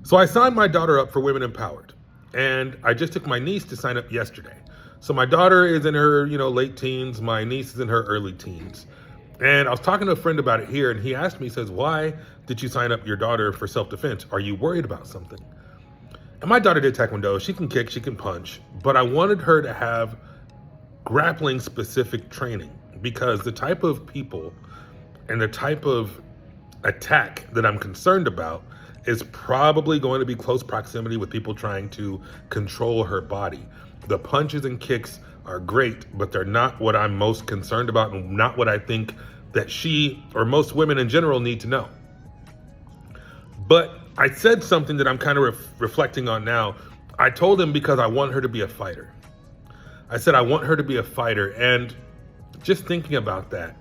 So I signed my daughter up for Women Empowered, and I just took my niece to sign up yesterday. So my daughter is in her, late teens. My niece is in her early teens. And I was talking to a friend about it here, and he asked me, he says, why did you sign up your daughter for self-defense? Are you worried about something? And my daughter did Taekwondo. She can kick, she can punch, but I wanted her to have grappling specific training because the type of people and the type of attack that I'm concerned about is probably going to be close proximity with people trying to control her body. The punches and kicks are great, but they're not what I'm most concerned about and not what I think that she or most women in general need to know. But I said something that I'm kind of reflecting on now. I told him because I want her to be a fighter. I said, I want her to be a fighter. And just thinking about that,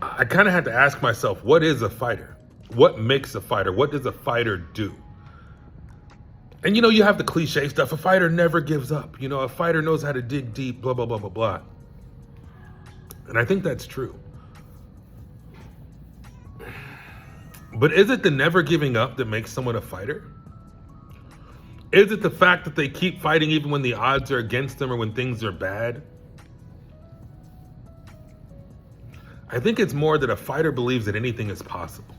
I kind of had to ask myself, what is a fighter? What makes a fighter? What does a fighter do? And you have the cliche stuff. A fighter never gives up. A fighter knows how to dig deep, blah, blah, blah, blah, blah. And I think that's true. But is it the never giving up that makes someone a fighter? Is it the fact that they keep fighting even when the odds are against them or when things are bad? I think it's more that a fighter believes that anything is possible.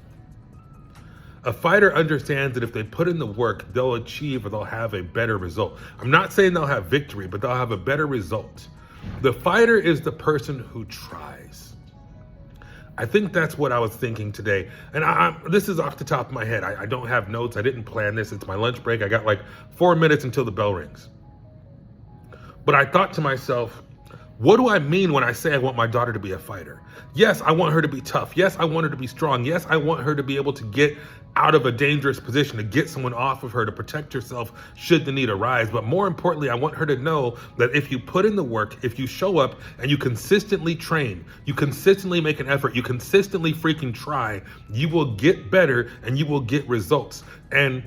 A fighter understands that if they put in the work, they'll achieve or they'll have a better result. I'm not saying they'll have victory, but they'll have a better result. The fighter is the person who tries. I think that's what I was thinking today. And this is off the top of my head. I don't have notes. I didn't plan this. It's my lunch break. I got like 4 minutes until the bell rings. But I thought to myself, what do I mean when I say I want my daughter to be a fighter? Yes, I want her to be tough. Yes, I want her to be strong. Yes, I want her to be able to get out of a dangerous position, to get someone off of her, to protect herself should the need arise. But more importantly, I want her to know that if you put in the work, if you show up and you consistently train, you consistently make an effort, you consistently freaking try, you will get better and you will get results. And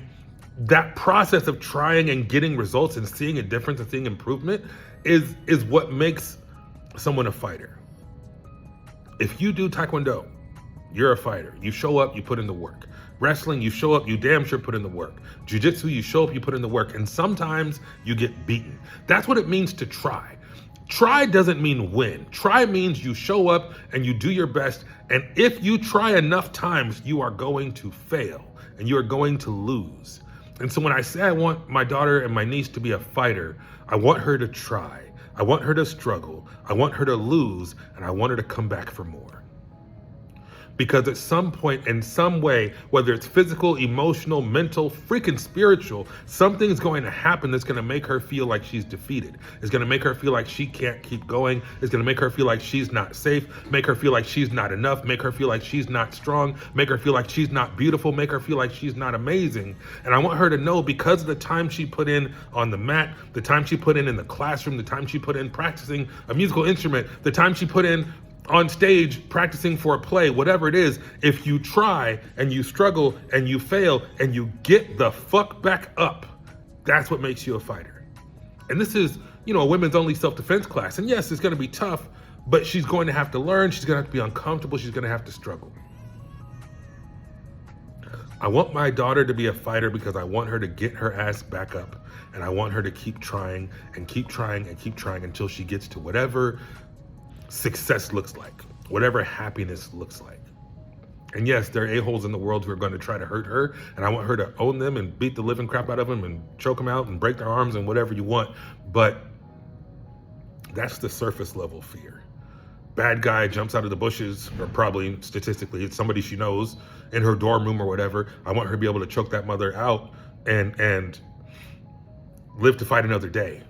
that process of trying and getting results and seeing a difference and seeing improvement is what makes someone a fighter. If you do Taekwondo, you're a fighter. You show up, you put in the work. Wrestling, you show up, you damn sure put in the work. Jiu-Jitsu, you show up, you put in the work. And sometimes you get beaten. That's what it means to try. Try doesn't mean win. Try means you show up and you do your best. And if you try enough times, you are going to fail and you are going to lose. And so when I say I want my daughter and my niece to be a fighter, I want her to try. I want her to struggle. I want her to lose, and I want her to come back for more. Because at some point, in some way, whether it's physical, emotional, mental, freaking spiritual, something's going to happen that's going to make her feel like she's defeated. It's going to make her feel like she can't keep going. It's going to make her feel like she's not safe, make her feel like she's not enough, make her feel like she's not strong, make her feel like she's not beautiful, make her feel like she's not amazing. And I want her to know, because of the time she put in on the mat, the time she put in the classroom, the time she put in practicing a musical instrument, the time she put in on stage practicing for a play, whatever it is, if you try and you struggle and you fail and you get the fuck back up, that's what makes you a fighter. And this is, a women's only self-defense class. And yes, it's going to be tough, but she's going to have to learn. She's going to have to be uncomfortable. She's going to have to struggle. I want my daughter to be a fighter because I want her to get her ass back up. And I want her to keep trying and keep trying and keep trying until she gets to whatever success looks like, whatever happiness looks like. And yes, there are a-holes in the world who are going to try to hurt her, and I want her to own them and beat the living crap out of them and choke them out and break their arms and whatever you want. But that's the surface level fear. Bad guy jumps out of the bushes, or probably statistically it's somebody she knows in her dorm room or whatever. I want her to be able to choke that mother out and live to fight another day.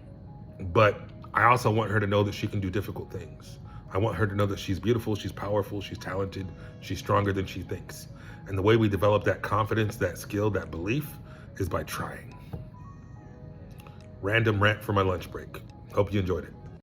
But I also want her to know that she can do difficult things. I want her to know that she's beautiful, she's powerful, she's talented, she's stronger than she thinks. And the way we develop that confidence, that skill, that belief is by trying. Random rant for my lunch break. Hope you enjoyed it.